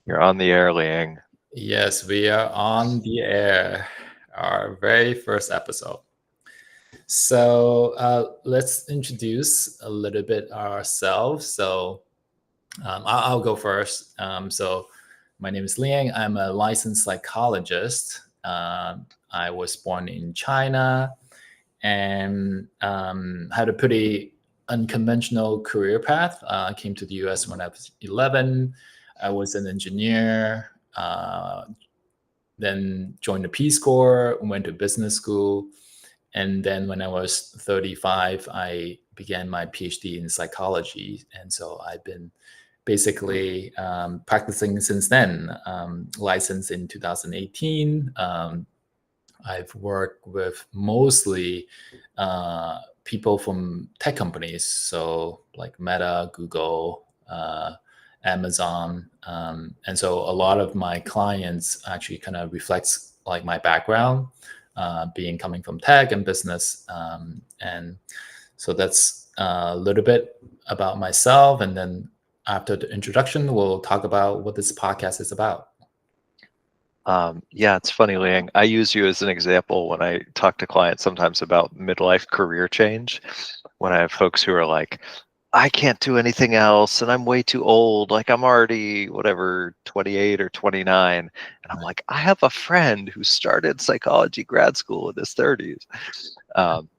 You're on the air, Liang. Yes, we are on the air, our very first episode. So let's introduce a little bit ourselves. So I'll go first. So my name is Liang. I'm a licensed psychologist. I was born in China and had a pretty unconventional career path. I came to the US when I was 11. I was an engineer, then joined the Peace Corps, went to business school. And then when I was 35, I began my PhD in psychology. And so I've been basically practicing since then, licensed in 2018. I've worked with mostly people from tech companies, so like Meta, Google, Amazon, and so a lot of my clients actually kind of reflects like my background, being coming from tech and business, and so that's a little bit about myself, and then after the introduction, we'll talk about what this podcast is about. Yeah, it's funny, Liang. I use you as an example when I talk to clients sometimes about midlife career change. When I have folks who are like, I can't do anything else and I'm way too old. Like I'm already, whatever, 28 or 29. And I'm like, I have a friend who started psychology grad school in his 30s. Um,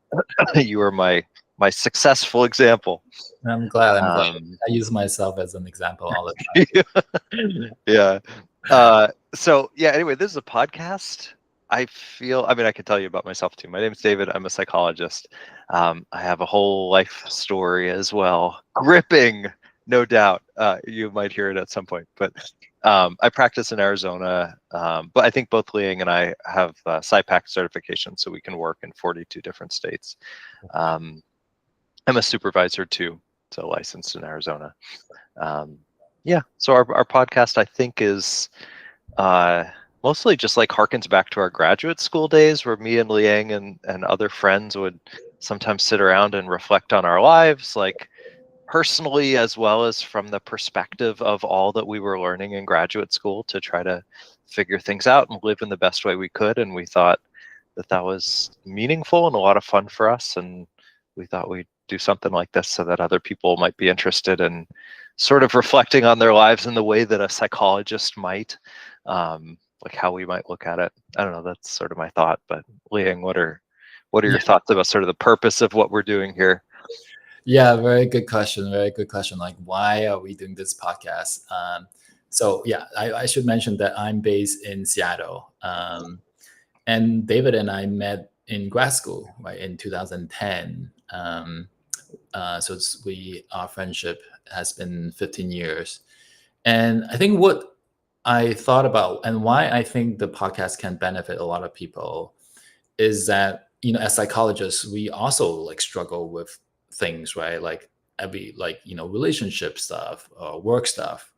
you are my successful example. I'm glad. I'm glad. Um, I use myself as an example all the time. yeah. So yeah, anyway, this is a podcast. I mean, I can tell you about myself too. My name is David. I'm a psychologist. I have a whole life story as well. Gripping, no doubt. You might hear it at some point, but I practice in Arizona. But I think both Liang and I have PsyPAC certification, so we can work in 42 different states. I'm a supervisor too, so licensed in Arizona. Yeah, so our podcast, I think, is mostly just like harkens back to our graduate school days where me and Liang and other friends would sometimes sit around and reflect on our lives, like personally as well as from the perspective of all that we were learning in graduate school to try to figure things out and live in the best way we could. And we thought that was meaningful and a lot of fun for us. And we thought we'd do something like this so that other people might be interested in sort of reflecting on their lives in the way that a psychologist might, like how we might look at it. I don't know, that's sort of my thought. But Liang, what are your thoughts about sort of the purpose of what we're doing here? Yeah, very good question. Very good question. Like, why are we doing this podcast? So yeah, I should mention that I'm based in Seattle, and David and I met in grad school, right, in 2010. So our friendship has been 15 years, and I think what I thought about and why I think the podcast can benefit a lot of people is that, as psychologists, we also like struggle with things, right? Like relationship stuff or work stuff.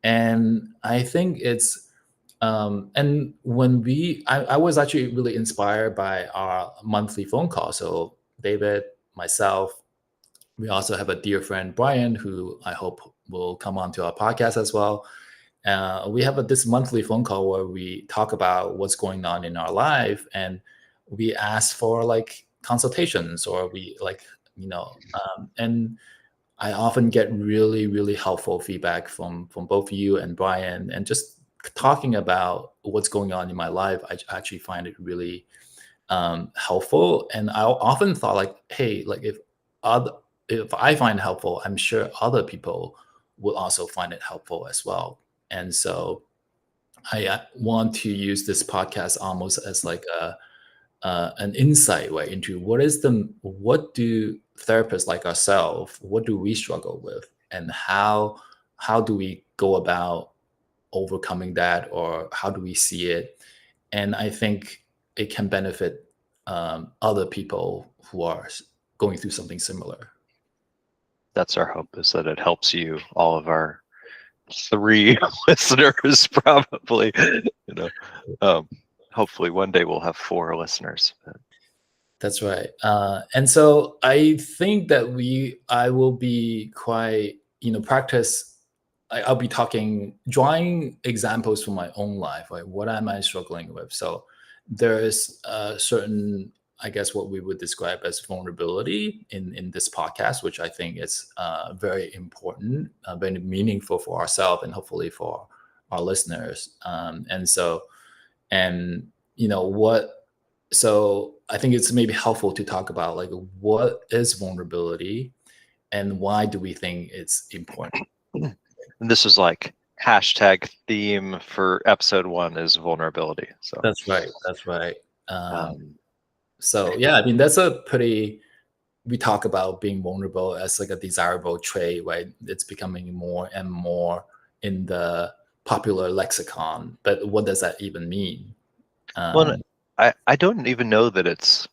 And I think it's and when I was actually really inspired by our monthly phone call. So David, myself, we also have a dear friend Brian, who I hope will come onto our podcast as well. We have this monthly phone call where we talk about what's going on in our life, and we ask for like consultations, or we like, and I often get really, really helpful feedback from both you and Brian, and just talking about what's going on in my life. I actually find it really helpful, and I often thought like, hey, like other if I find it helpful, I'm sure other people will also find it helpful as well. And so I want to use this podcast almost as like an insight way into what do therapists like ourselves, what do we struggle with, and how do we go about overcoming that, or how do we see it? And I think it can benefit other people who are going through something similar. That's our hope, is that it helps you, all of our 3 listeners, probably. Hopefully one day we'll have 4 listeners. That's right. And so I think that I will be quite, practice I'll be drawing examples from my own life. Like, what am I struggling with? So there's a certain, I guess, what we would describe as vulnerability in this podcast, which I think is very important, very meaningful for ourselves and hopefully for our listeners. And you know what? So I think it's maybe helpful to talk about like what is vulnerability and why do we think it's important? And this is like hashtag theme for episode 1 is vulnerability. So That's right. That's right. um, So yeah, I mean that's a pretty. We talk about being vulnerable as like a desirable trait, right? It's becoming more and more in the popular lexicon. But what does that even mean? well, Um, I don't even know that it's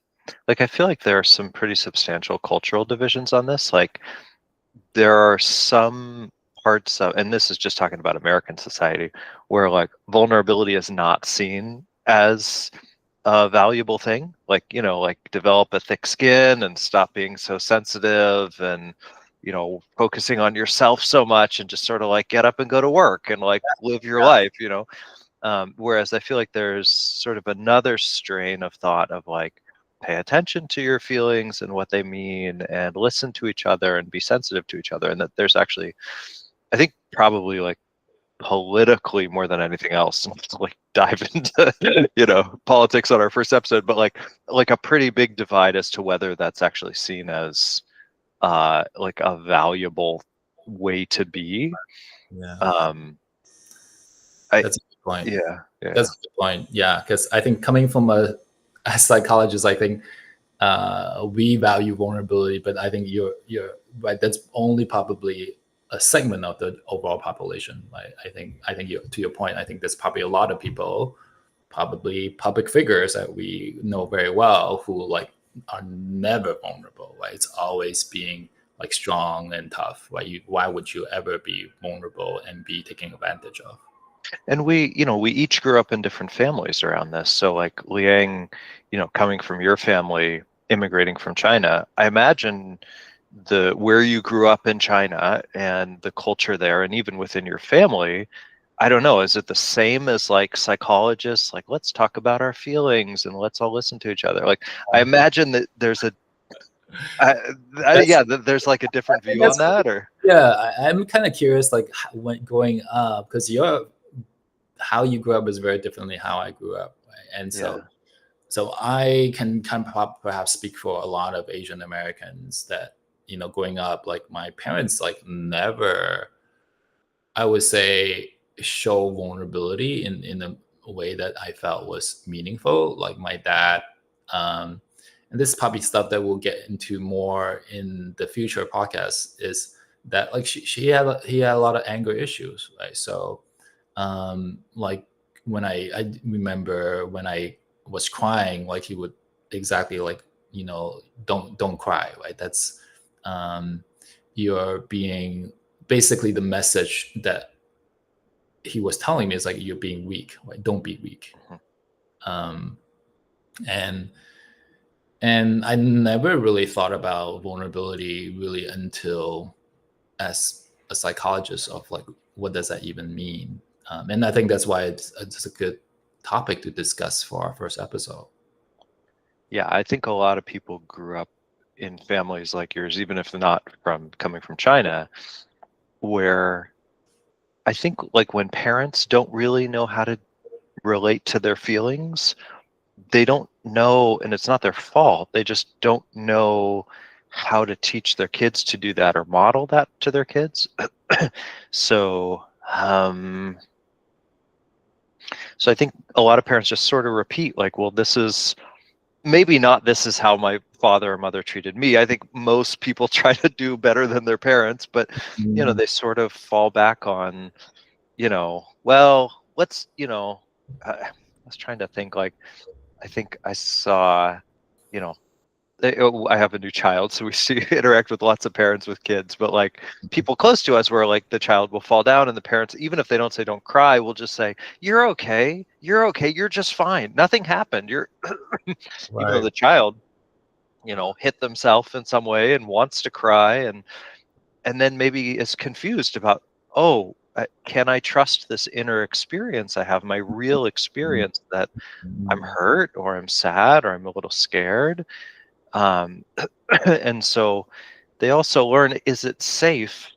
like, I feel like there are some pretty substantial cultural divisions on this. Like, there are some parts of, and this is just talking about American society, where like vulnerability is not seen as a valuable thing. Like, like develop a thick skin and stop being so sensitive, and focusing on yourself so much, and just sort of like get up and go to work and like live your life. Whereas I feel like there's sort of another strain of thought of like, pay attention to your feelings and what they mean, and listen to each other and be sensitive to each other. And that there's actually, I think, probably like politically more than anything else, not to like dive into politics on our first episode, but like a pretty big divide as to whether that's actually seen as like a valuable way to be. yeah, um I that's a good point. Yeah, yeah. That's a good point. Yeah, because I think coming from a psychologist, I think we value vulnerability, but I think you're right. That's only probably a segment of the overall population. Right? I think to your point, I think there's probably a lot of people, probably public figures that we know very well, who like are never vulnerable. Right? It's always being like strong and tough. Right? Why would you ever be vulnerable and be taken advantage of? And we each grew up in different families around this. So like Liang, coming from your family, immigrating from China, I imagine the where you grew up in China and the culture there, and even within your family, I don't know, is it the same as like psychologists, like, let's talk about our feelings and let's all listen to each other? Like, I imagine that there's I, That's yeah, there's like a different view on that's that, or yeah. I'm kind of curious, like when growing up, because your how you grew up is very differently how I grew up, right? And yeah. so I can kind of perhaps speak for a lot of Asian Americans that growing up, like my parents like never, I would say, show vulnerability in a way that I felt was meaningful. Like my dad, um, and this is probably stuff that we'll get into more in the future podcast, is that like he had a lot of anger issues, right? So like when I remember when I was crying, like he would exactly like, don't cry, right? That's um you're being, basically the message that he was telling me is like, you're being weak, right? Don't be weak. Mhm. um and and I never really thought about vulnerability really until as a psychologist of like, what does that even mean? And I think that's why it's a good topic to discuss for our first episode. Yeah, I think a lot of people grew up in families like yours, even if they're not coming from China, where I think like when parents don't really know how to relate to their feelings, they don't know, and it's not their fault. They just don't know how to teach their kids to do that or model that to their kids. So, so I think a lot of parents just sort of repeat like, well, this is maybe not this is how my father or mother treated me. I think most people try to do better than their parents, but Mm, they sort of fall back on, well, let's, I was trying to think, like, I think I saw, you know, I have a new child, so we see interact with lots of parents with kids, but like people close to us where like the child will fall down and the parents, even if they don't say don't cry, will just say, you're okay, you're just fine, nothing happened, you're even though right. the child hit themselves in some way and wants to cry, and then maybe is confused about, oh, can I trust this inner experience I have, my real experience, that I'm hurt or I'm sad or I'm a little scared? Um, and so they also learn, is it safe?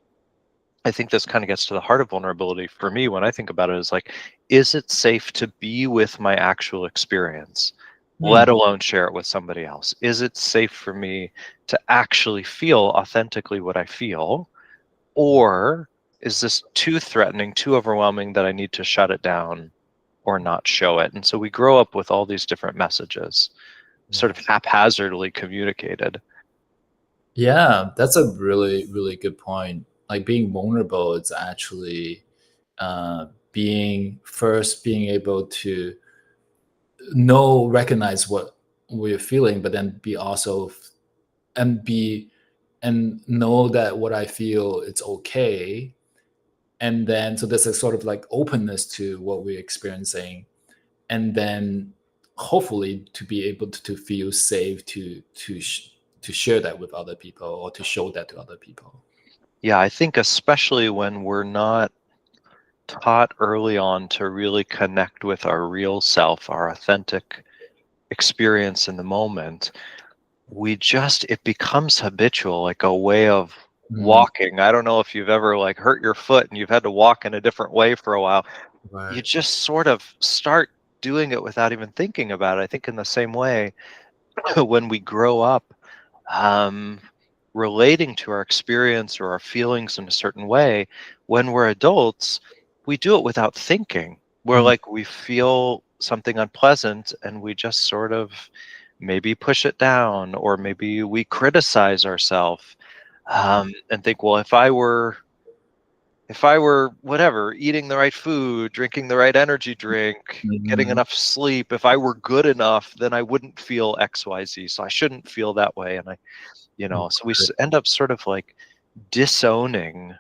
I think this kind of gets to the heart of vulnerability for me when I think about it, is like, is it safe to be with my actual experience, let Mm. alone share it with somebody else? Is it safe for me to actually feel authentically what I feel? Or is this too threatening, too overwhelming that I need to shut it down or not show it? And so we grow up with all these different messages, sort of haphazardly communicated. Yeah, that's a really, really good point. Like being vulnerable is actually being able to recognize what we're feeling, but then be also and be and know that what I feel it's okay. And then so there's a sort of like openness to what we're experiencing, and then hopefully to be able to feel safe to share that with other people or to show that to other people. Yeah, I think especially when we're not taught early on to really connect with our real self, our authentic experience in the moment, it becomes habitual, like a way of Mm, walking. I don't know if you've ever like hurt your foot and you've had to walk in a different way for a while. You right. just sort of start doing it without even thinking about it. I think in the same way, when we grow up, um, relating to our experience or our feelings in a certain way, when we're adults, we do it without thinking. We're Mm, like, we feel something unpleasant and we just sort of maybe push it down, or maybe we criticize ourselves, and think, well, if I were whatever, eating the right food, drinking the right energy drink, getting mhm, enough sleep, if I were good enough, then I wouldn't feel XYZ. So I shouldn't feel that way. And so we right, end up sort of like disowning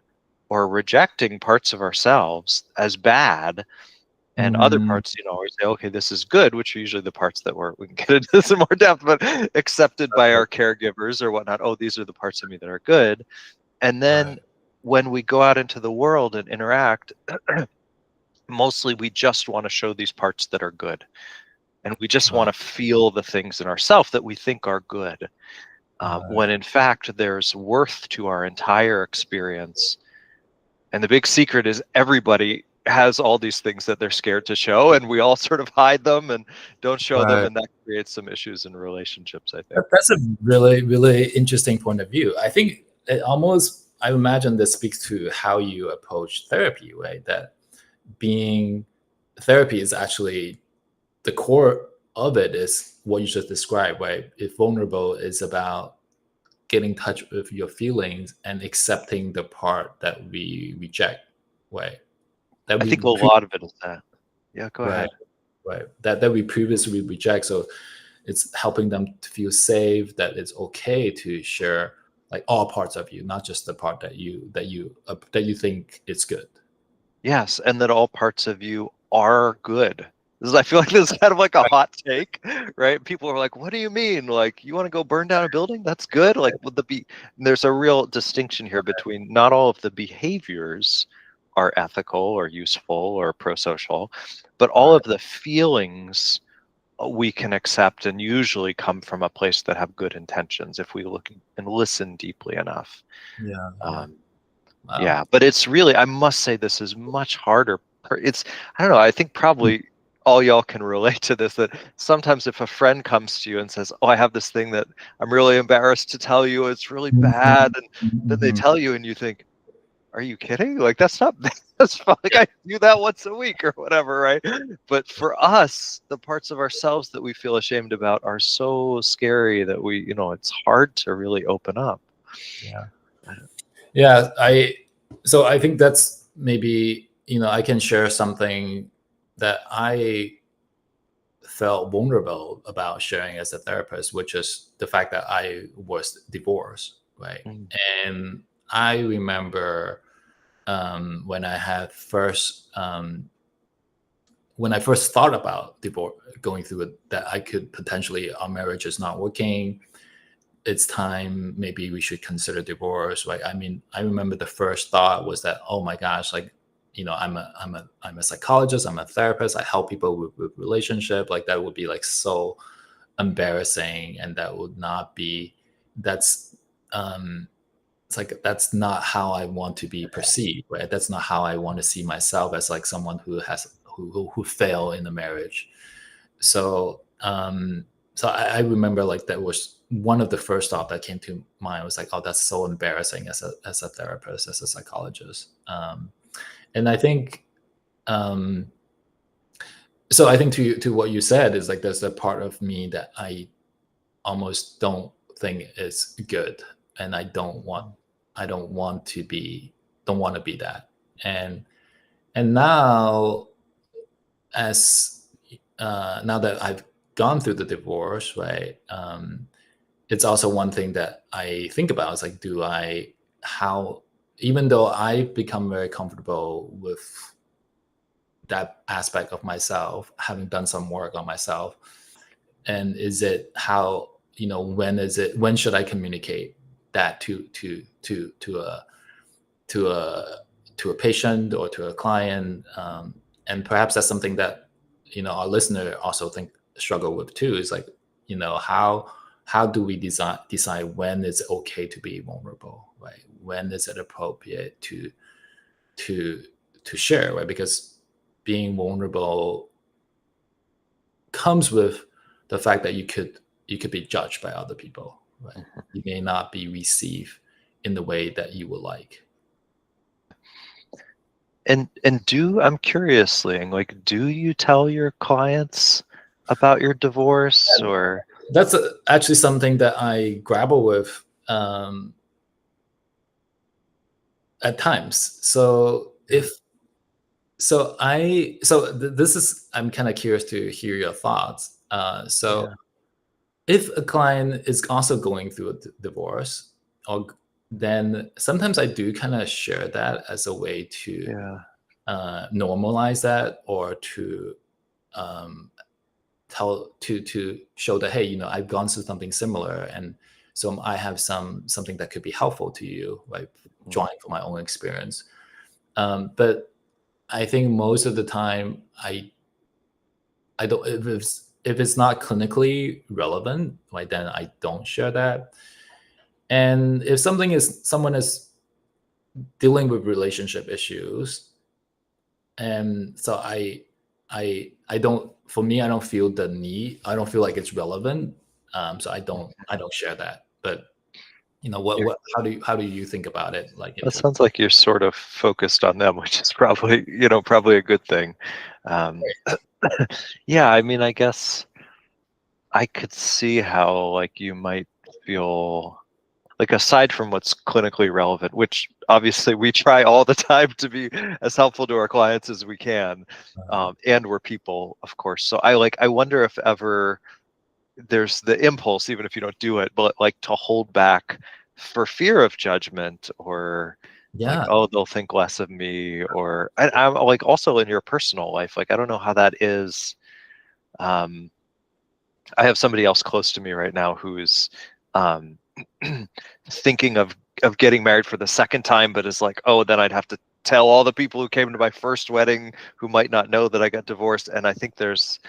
or rejecting parts of ourselves as bad, and other mhm, parts, we say, okay, this is good, which are usually the parts that we can get into this in more depth, but accepted by right, our caregivers or whatnot. Oh, these are the parts of me that are good. And right, then when we go out into the world and interact, mostly we just want to show these parts that are good. And we just want right, to feel the things in ourselves that we think are good. right, When in fact, there's worth to our entire experience. And the big secret is everybody has all these things that they're scared to show, and we all sort of hide them and don't show them. right. And that creates some issues in relationships, I think. That's a really, really interesting point of view. I think I imagine this speaks to how you approach therapy, right? That being therapy is actually the core of it is what you just described, right? If vulnerable is about getting in touch with your feelings and accepting the part that we reject, right? That I we think a lot of it is that. Yeah, go right, ahead. right. That we previously reject. So it's helping them to feel safe, that it's okay to share like all parts of you, not just the part that you think is good. Yes, and that all parts of you are good. I feel like this is kind of like a hot take, right? People are like, "What do you mean? Like, you want to go burn down a building? That's good." Like, would there's a real distinction here between not all of the behaviors are ethical or useful or pro-social, but all Right. of the feelings we can accept and usually come from a place that have good intentions if we look and listen deeply enough. Yeah. Yeah. Um, Wow. yeah, but it's really, I must say, this is much harder. I don't know, I think Mm, probably all y'all can relate to this, that sometimes if a friend comes to you and says, "Oh, I have this thing that I'm really embarrassed to tell you, it's really bad," mhm, and then they mhm. tell you and you think, "Are you kidding? Like, that's not, that's fine. Like, I do that once a week or whatever, right?" But for us, the parts of ourselves that we feel ashamed about are so scary that it's hard to really open up. Yeah. Yeah. I think that's maybe, I can share something that I felt vulnerable about sharing as a therapist, which is the fact that I was divorced, right? Mm, And I remember when I had when I first thought about divorce, going through it, that I could potentially our marriage is not working. It's time, maybe we should consider divorce, right? I mean, I remember the first thought was that, oh my gosh, like I'm a psychologist, I'm a therapist, I help people with relationship, like that would be like so embarrassing, and that would not be, that's it's like that's not how I want to be perceived, right? That's not how I want to see myself, as like someone who fail in the marriage. So I remember like that was one of the first thought that came to mind, was like, oh, that's so embarrassing as a therapist, as a psychologist. And I think so I think to what you said is like, there's a part of me that I almost don't think is good, and I don't want to be that. And now, as now that I've gone through the divorce, right, it's also one thing that I think about. It's like, how, even though I become very comfortable with that aspect of myself, having done some work on myself, and is it how, when should I communicate that to a patient or to a client, and perhaps that's something that our listener also struggle with too, is like, how do we decide when it's okay to be vulnerable, right? When is it appropriate to share, right? Because being vulnerable comes with the fact that you could be judged by other people, right? You may not be received in the way that you would like. And I'm curious, Liang, like, do you tell your clients about your divorce, or? That's actually something that I grapple with at times. So this is, I'm kind of curious to hear your thoughts. Yeah. If a client is also going through a divorce, then sometimes I do kind of share that as a way to normalize that, or to to show that, hey, I've gone through something similar, and so I have something that could be helpful to you, like drawing from my own experience. But I think most of the time, I don't, if it's not clinically relevant, right, then I don't share that. And if someone is dealing with relationship issues, and so I don't, for me, I don't feel the need, I don't feel like it's relevant. So I don't share that. But how do you think about it? Like, That sounds like you're sort of focused on them, which is probably a good thing. Yeah, I mean, I guess I could see how, like, you might feel like, aside from what's clinically relevant, which obviously we try all the time to be as helpful to our clients as we can, and we're people, of course. So I wonder if ever there's the impulse, even if you don't do it, but like to hold back for fear of judgment, or like, oh, they'll think less of me, or I'm like, also in your personal life, like, I don't know how that is. I have somebody else close to me right now who's thinking of getting married for the second time, but is like, oh, then I'd have to tell all the people who came to my first wedding who might not know that I got divorced. And I think there's,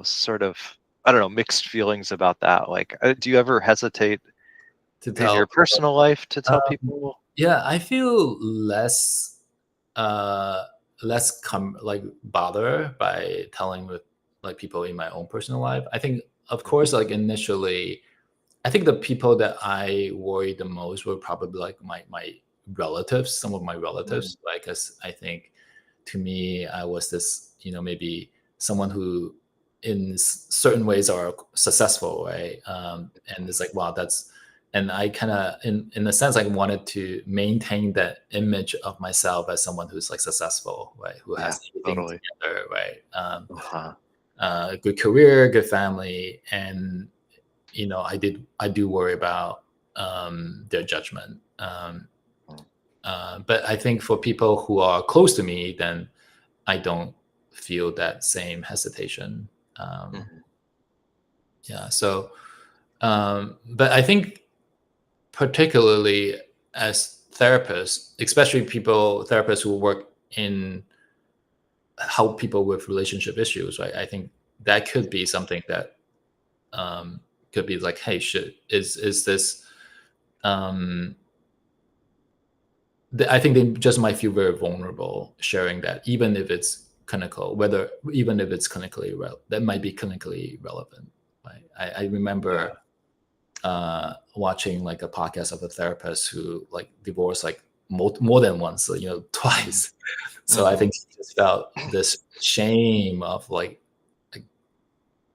sort of, I don't know, mixed feelings about that. Like, do you ever hesitate to in your personal life to tell people? Yeah, I feel less like bother by telling with like people in my own personal life. I think, of course, like initially, I think the people that I worry the most were probably like my relatives, some of my relatives, like, because I think, to me, I was this, maybe someone who in certain ways are successful, right? And it's like, wow, and I kind of, in a sense, I wanted to maintain that image of myself as someone who's like successful, right? Who has everything together, right? Good career, good family, and I do worry about their judgment. But I think for people who are close to me, then I don't feel that same hesitation. Yeah. So, but I think, particularly as therapists, especially therapists who work in help people with relationship issues, right? I think that could be something that could be like, hey, is this I think they just might feel very vulnerable sharing that, even if it's clinical, even if it's clinically that might be clinically relevant. Right? I remember watching like a podcast of a therapist who like divorced like more than once, twice. So I think she just felt this shame of like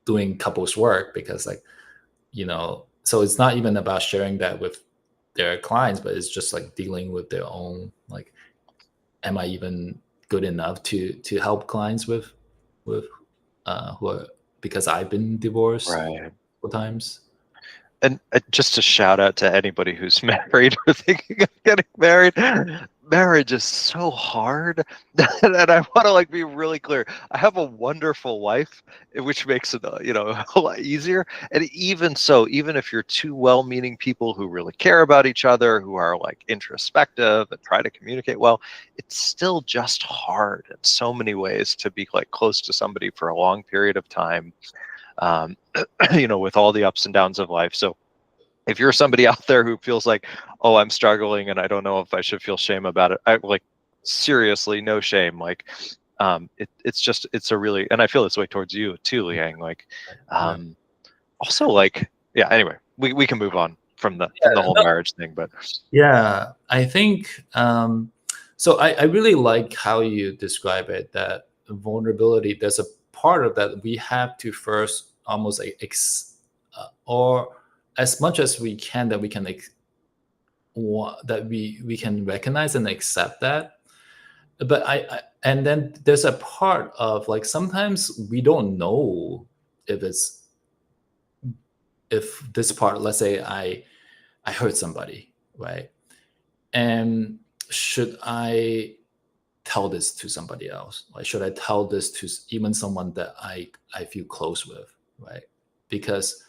doing couples work because so it's not even about sharing that with their clients, but it's just like dealing with their own, like, am I even good enough to help clients with who are, because I've been divorced Right. 4 times. And just a shout out to anybody who's married or thinking of getting married. Marriage is so hard, and I want to like be really clear. I have a wonderful wife, which makes it a lot easier. And even so, even if you're two well-meaning people who really care about each other, who are like introspective and try to communicate well, it's still just hard in so many ways to be like close to somebody for a long period of time. With all the ups and downs of life. So if you're somebody out there who feels like, oh, I'm struggling and I don't know if I should feel shame about it, I like seriously, no shame. Like, it's a really, and I feel this way towards you too, Liang. Like, also like, yeah. Anyway, we can move on from the whole marriage thing, but yeah, I think so. I really like how you describe it. That vulnerability, there's a part of that we have to first almost or as much as we can, that we can that we can recognize and accept that. But and then there's a part of like sometimes we don't know if this part, let's say I hurt somebody, right? And should I tell this to somebody else? Like, should I tell this to even someone that I feel close with, right? Because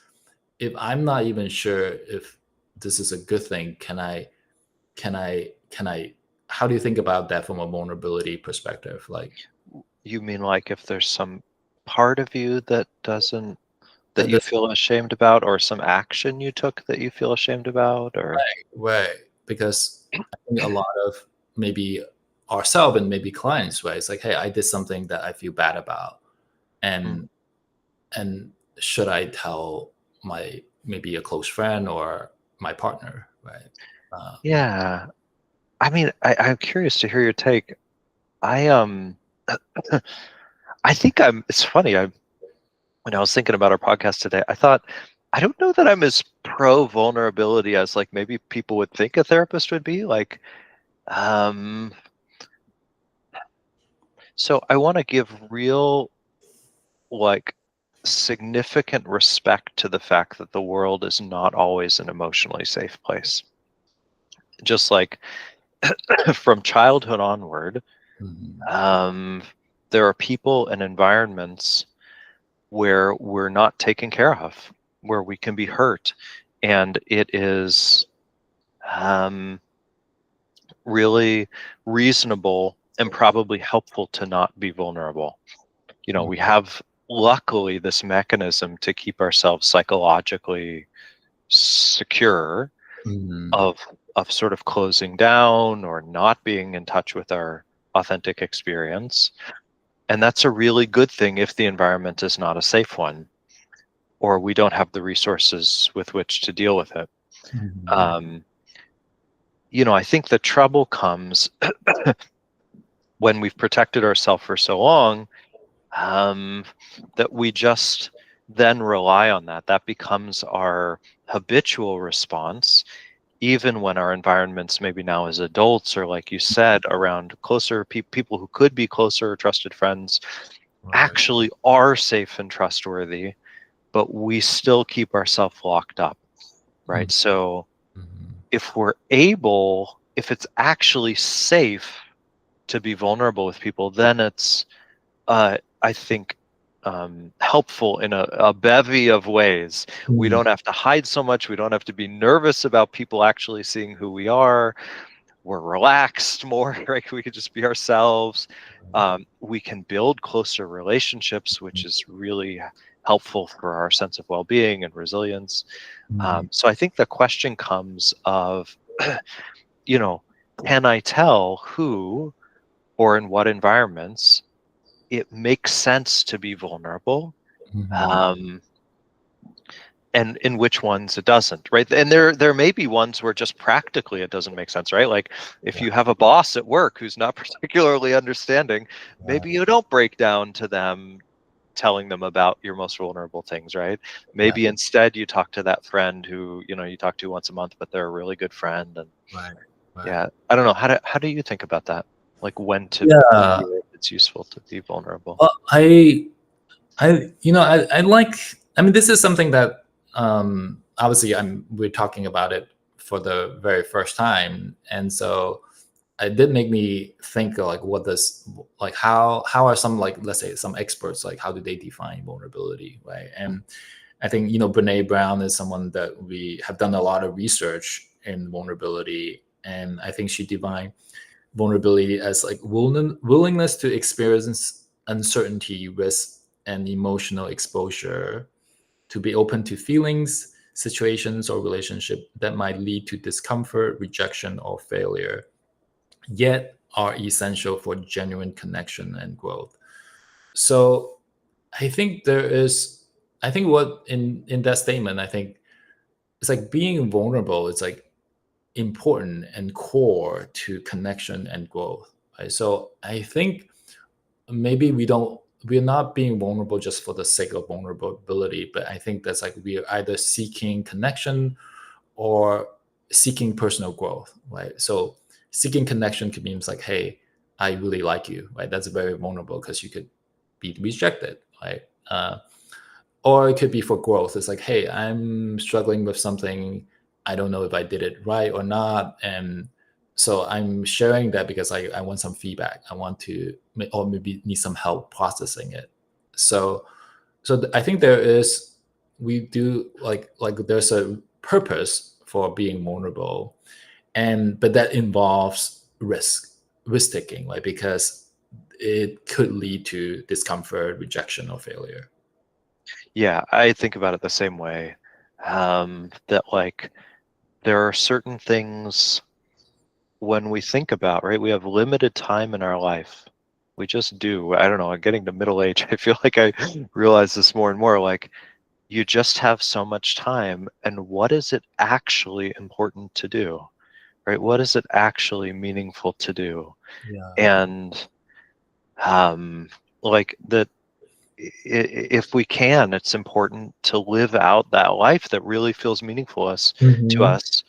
if I'm not even sure if this is a good thing, can I how do you think about that from a vulnerability perspective? Like, you mean like if there's some part of you that doesn't, that you that's feel ashamed about, or some action you took that you feel ashamed about, or right, because I think a lot of maybe ourselves and maybe clients, right? It's like, hey, I did something that I feel bad about, and should I tell maybe a close friend or my partner, right? yeah. I mean, I'm curious to hear your take. I I think it's funny. When I was thinking about our podcast today, I thought, I don't know that I'm as pro vulnerability as like maybe people would think a therapist would be. Like, so I want to give real, like, significant respect to the fact that the world is not always an emotionally safe place. Just like from childhood onward, there are people and environments where we're not taken care of, where we can be hurt, and it is really reasonable and probably helpful to not be vulnerable. We have luckily this mechanism to keep ourselves psychologically secure of sort of closing down or not being in touch with our authentic experience. And that's a really good thing if the environment is not a safe one, or we don't have the resources with which to deal with it. I think the trouble comes when we've protected ourselves for so long, that we just then rely on that. That becomes our habitual response, even when our environments, maybe now as adults, or like you said, around closer people who could be closer trusted friends, actually are safe and trustworthy, but we still keep ourselves locked up, right? So if it's actually safe to be vulnerable with people, then it's, I think, helpful in a bevy of ways. We don't have to hide so much. We don't have to be nervous about people actually seeing who we are. we're relaxed more, right? We could just be ourselves. We can build closer relationships, which is really helpful for our sense of well-being and resilience. Mhm. So I think the question comes of, you know, can I tell who or in what environments it makes sense to be vulnerable, Mhm. um, and in which ones it doesn't, right? And there may be ones where just practically it doesn't make sense, right? Like if Yeah. you have a boss at work who's not particularly understanding, Yeah. maybe you don't break down to them telling them about your most vulnerable things, right? Yeah. Maybe instead you talk to that friend who, you talk to once a month, but they're a really good friend. And Right. Right. yeah, I don't know. How do you think about that? Like when to Yeah. feel it's useful to be vulnerable? Well, I like. I mean, this is something that obviously we're talking about it for the very first time, and so it did make me think like, what does like how are some, like, let's say some experts, like how do they define vulnerability, right? And I think Brene Brown is someone that we have done a lot of research in vulnerability, and I think she defined vulnerability as like willingness to experience uncertainty, risk, and emotional exposure, to be open to feelings, situations, or relationship that might lead to discomfort, rejection, or failure, yet are essential for genuine connection and growth. So I think what in that statement, I think it's like being vulnerable. It's like important and core to connection and growth. Right? So I think maybe we're not being vulnerable just for the sake of vulnerability, but I think that's like we are either seeking connection or seeking personal growth, right? So seeking connection could mean like, hey, I really like you, right? That's very vulnerable because you could be rejected, right? Or it could be for growth. It's like, hey, I'm struggling with something. I don't know if I did it right or not. And so I'm sharing that because I want some feedback. I want to, or maybe need some help processing it. So, I think we do like there's a purpose for being vulnerable, but that involves risk taking, like, because it could lead to discomfort, rejection, or failure. Yeah, I think about it the same way. That like there are certain things when we think about, right? We have limited time in our life. We just do. I don't know. Getting to middle age, I feel like I realize this more and more. Like you just have so much time, and what is it actually important to do, right? What is it actually meaningful to do? Yeah. And um, like that if we can, it's important to live out that life that really feels meaningful to Hmm. us,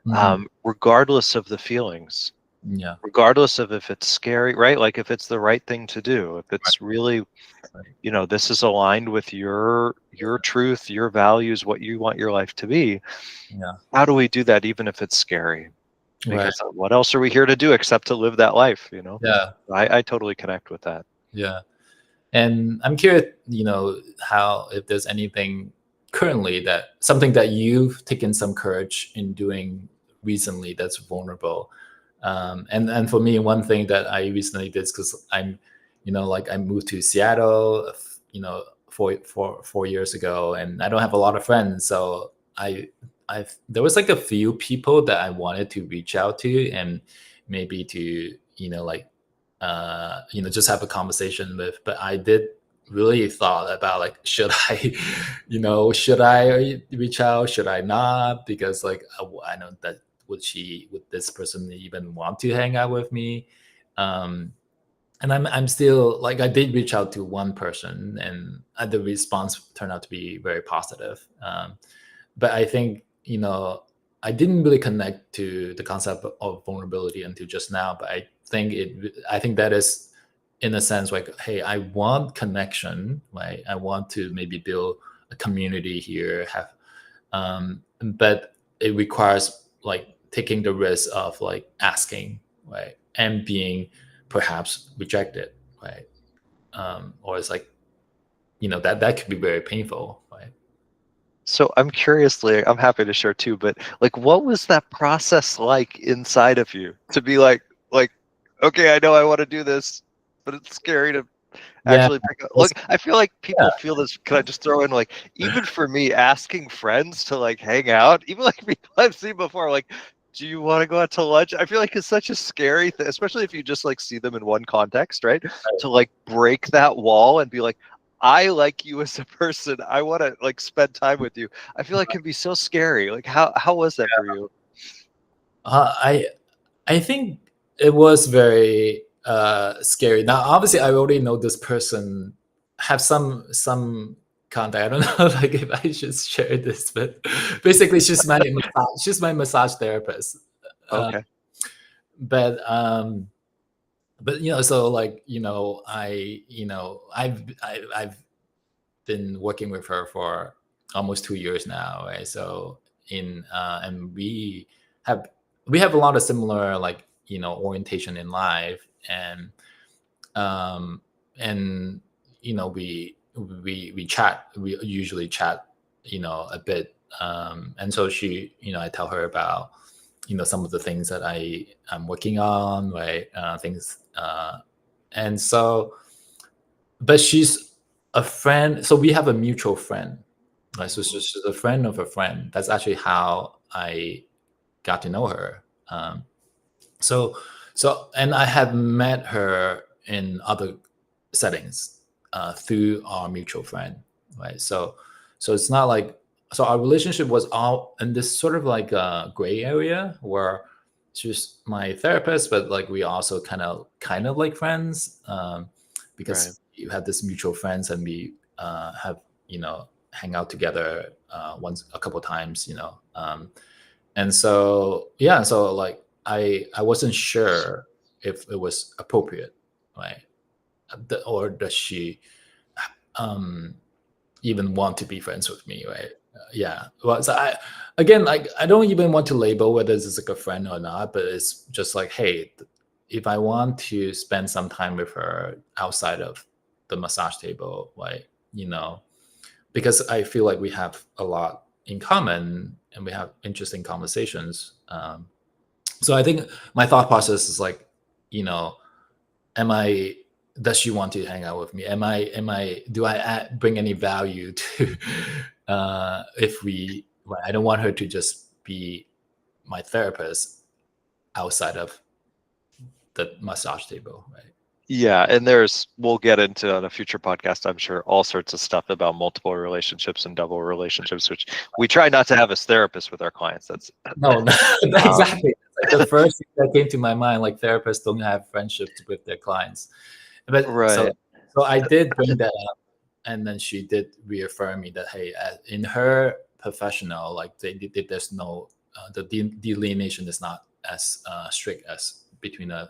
Hmm. regardless of the feelings, Yeah. regardless of if it's scary, right? Like if it's the right thing to do, if Right. it's really, Right. this is aligned with your truth, your values, what you want your life to be. Yeah. How do we do that even if it's scary? Right. Because what else are we here to do except to live that life? Yeah. I totally connect with that. Yeah. And I'm curious, how, if there's anything currently, that something that you've taken some courage in doing recently that's vulnerable. And for me, one thing that I recently did is because like I moved to Seattle, 4 years ago, and I don't have a lot of friends. So there was like a few people that I wanted to reach out to, and maybe to, like, just have a conversation with. But I did really thought about, like, should I, should I reach out? Should I not? Because like I know that would this person even want to hang out with me? Um, and I'm still like, I did reach out to one person, and the response turned out to be very positive. But I think, I didn't really connect to the concept of vulnerability until just now. But I think that is, in a sense, like, hey, I want connection, right? I want to maybe build a community here, but it requires like taking the risk of like asking, right, and being perhaps rejected, right? Or it's like, that could be very painful, right? So I'm curious, Liang, I'm happy to share too, but like what was that process like inside of you to be like, okay, I know I want to do this, but it's scary to Yeah, actually pick up. Look, that's, I feel like yeah, people feel this. Can I just throw in like, even for me, asking friends to like hang out, even like people I've seen before, like, do you want to go out to lunch? I feel like it's such a scary thing, especially if you just like see them in one context, right? To like break that wall and be like, I like you as a person. I want to like spend time with you. I feel like it can be so scary. Like, how was that for you? uh, I I think it was very scary. Now, obviously, I already know this person, have some contact. I don't know, like if I should share this, but basically, she's my massage therapist. Uh, Okay, but so like I've been working with her for almost 2 years now, right? So and have we have a lot of similar, like, orientation in life, um and we chat. We usually chat, a bit. And so I tell her about some of the things that I'm working on, right? Things and so But she's a friend. So we have a mutual friend, right? So hmm, she's a friend of a friend. That's actually how I got to know her. So and I have met her in other settings through our mutual friend, right? So it's not like, so our relationship was all in this sort of like a gray area where she's my therapist, but like we also kind of like friends, right. because you have this mutual friends, and we have hang out together once a couple times, and so yeah, so like I wasn't sure if it was appropriate, right? Or does she um even want to be friends with me, right? Yeah. Well, so I again, like, I don't even want to label whether this is like a friend or not, but it's just like, hey, if I want to spend some time with her outside of the massage table, right? You know, because I feel like we have a lot in common and we have interesting conversations. So I think my thought process is like, you know, am I? Does she want to hang out with me? Do I bring any value to? If we, well, I don't want her to just be my therapist outside of the massage table, right? Yeah, and we'll get into on a future podcast, I'm sure, all sorts of stuff about multiple relationships and double relationships, which we try not to have as therapists with our clients. That's No, no, um, exactly. Like the first thing that came to my mind, like therapists don't have friendships with their clients. But right. so I did bring that up, and then she did reaffirm me that, hey, in her professional, like there's no the delineation is not as strict as between a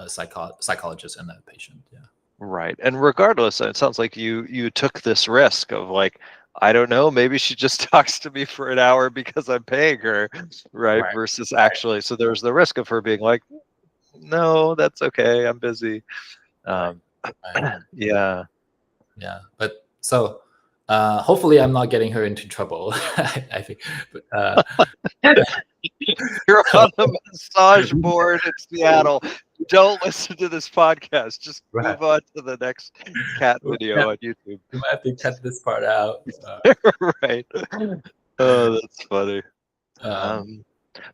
psychologist and a patient. Yeah. Right. And regardless, it sounds like you took this risk of like, I don't know, maybe she just talks to me for an hour because I'm paying her, right? Right. Versus actually, so there's the risk of her being like, no, that's okay, I'm busy. Right. Um, Right. yeah. Yeah. But so hopefully I'm not getting her into trouble. I think. But, You're on the massage board in Seattle. Don't listen to this podcast. Just right. move on to the next cat Yeah, video on YouTube. we might have to cut this part out. Right. Oh, that's funny. Um, Um,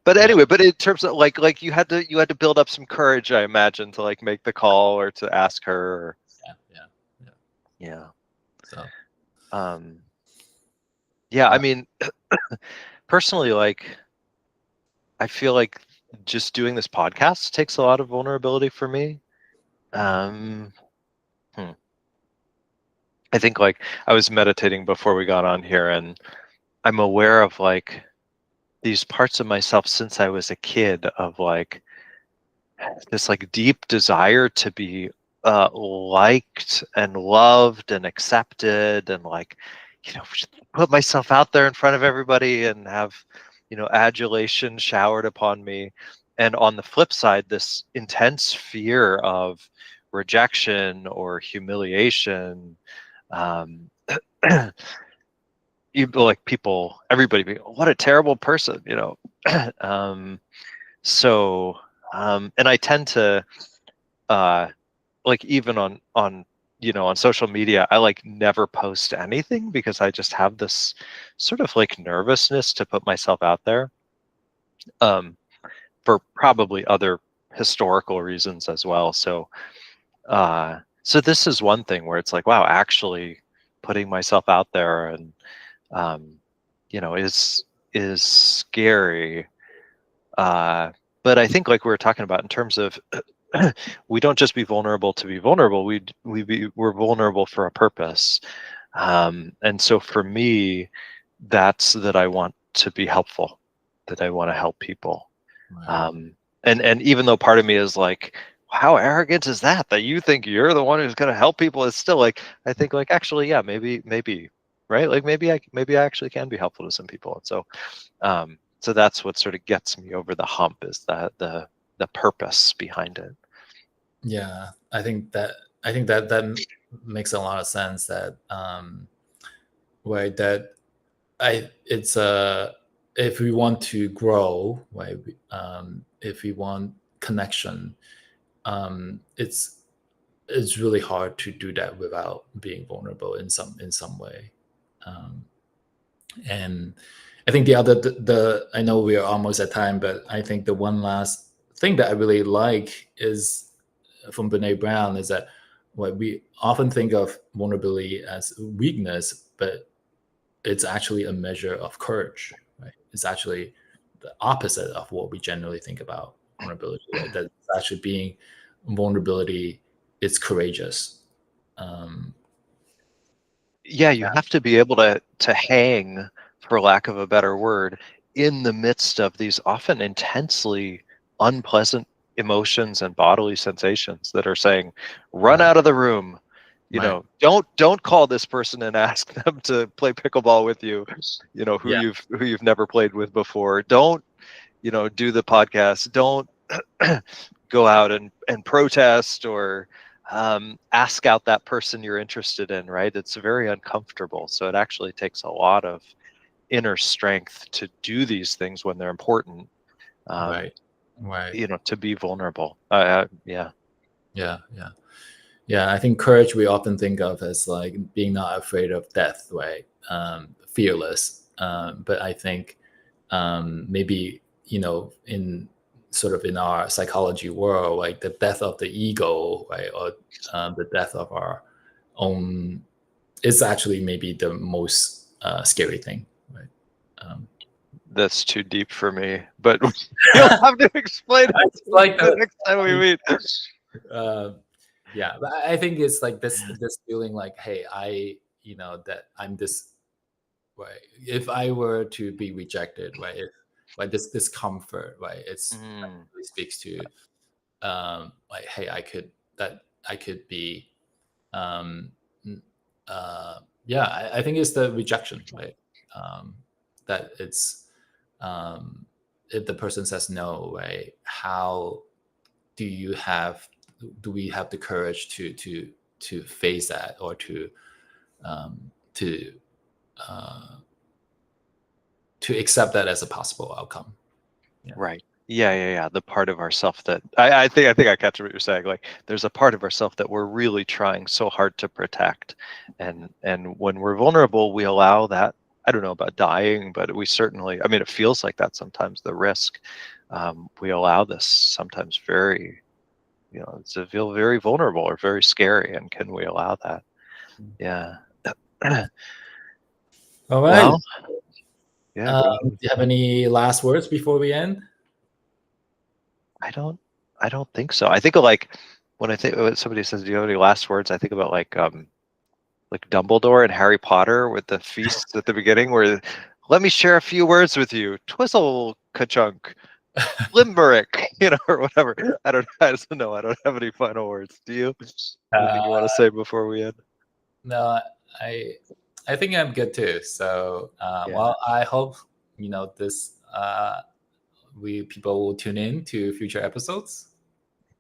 but yeah. anyway, but in terms of like you had to build up some courage, I imagine, to like make the call or to ask her. Or, Yeah. Yeah. Yeah. yeah. So. Um, yeah. I Uh, mean, personally, like I feel like just doing this podcast takes a lot of vulnerability for me. Um, hmm. I think like I was meditating before we got on here, and I'm aware of like these parts of myself since I was a kid of like this like deep desire to be liked and loved and accepted and like just put myself out there in front of everybody and have adulation showered upon me, and on the flip side this intense fear of rejection or humiliation, um, like people, everybody being, what a terrible person, you know. So and I tend to like even on you know, on social media, I like never post anything because I just have this sort of like nervousness to put myself out there, um, for probably other historical reasons as well. So this is one thing where it's like, wow, actually putting myself out there and um, you know, is scary. But I think like we were talking about in terms of we don't just be vulnerable to be vulnerable. We're vulnerable for a purpose. And so for me, that's that I want to be helpful, that I want to help people. Right. And even though part of me is like, how arrogant is that you think you're the one who's going to help people? It's still like, I think like, actually, yeah, maybe, right? Like maybe I actually can be helpful to some people. And so that's what sort of gets me over the hump, is that the purpose behind it. Yeah, I think that makes a lot of sense. That right, that it's if we want to grow, right, if we want connection, it's really hard to do that without being vulnerable in some way. And I think the I know we are almost at time, but I think the one last thing that I really like is from Brene Brown, is that what we often think of vulnerability as weakness, but it's actually a measure of courage, right? It's actually the opposite of what we generally think about vulnerability, right? That it's actually being vulnerability, it's courageous. Yeah, you have to be able to hang, for lack of a better word, in the midst of these often intensely unpleasant emotions and bodily sensations that are saying, run Right. out of the room. You Right. know, don't call this person and ask them to play pickleball with you, you know, who Yeah. you've never played with before. Don't, you know, do the podcast. Don't go out and protest, or ask out that person you're interested in, right? It's very uncomfortable. So it actually takes a lot of inner strength to do these things when they're important, Right. Right. you know, to be vulnerable. Yeah. Yeah. Yeah. Yeah. I think courage we often think of as like being not afraid of death, right? Fearless. But I think maybe, you know, in sort of in our psychology world, like the death of the ego, right, or the death of our own, is actually maybe the most scary thing, right? That's too deep for me, but you'll have to explain I it just like the next time we meet. yeah, but I think it's like this feeling like, hey, you know, that I'm this, right? If I were to be rejected, right? If like this discomfort, right? It speaks to like, hey, I could be um yeah, I think it's the rejection, right? That it's if the person says no, right? How do you have do we have the courage to face that, or um, to uh, to accept that as a possible outcome? Yeah. Right. Yeah. The part of ourself that I think I catch what you're saying. Like, there's a part of ourself that we're really trying so hard to protect, and when we're vulnerable, we allow that. I don't know about dying, but we certainly. I mean, it feels like that sometimes. The risk. We allow this sometimes very, you know, to feel very vulnerable or very scary, and can we allow that? Yeah. All right. Well, yeah. Go Do ahead. you have any last words before we end? I don't. I don't think so. I think of like when somebody says, "Do you have any last words?" I think about like Dumbledore and Harry Potter with the feasts at the beginning, where let me share a few words with you, Twizzle Ka-chunk, Limerick, you know, or whatever. I don't know. I don't have any final words. Do you? Anything you want to say before we end? No, I I think I'm good too. So Yeah. well, I hope, you know, this we people will tune in to future episodes.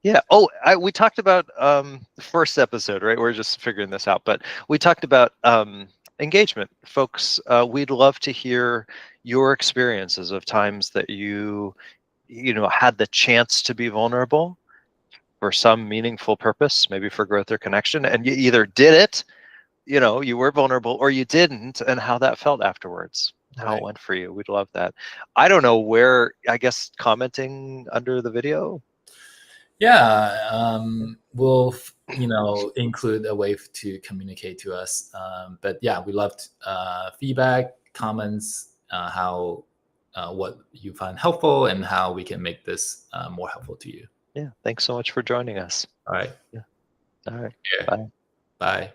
Yeah. Oh, we talked about the first episode, right? We're just figuring this out, but we talked about engagement. Folks, we'd love to hear your experiences of times that you had the chance to be vulnerable for some meaningful purpose, maybe for growth or connection, and you either did it, you were vulnerable, or you didn't, and how that felt afterwards, how it went for you. We'd love that. I don't know where, I guess commenting under the video. Yeah, we'll include a way to communicate to us. But yeah, we loved feedback, comments, how what you find helpful, and how we can make this more helpful to you. Yeah, thanks so much for joining us. All right. Yeah. All right. Yeah. Bye. Bye.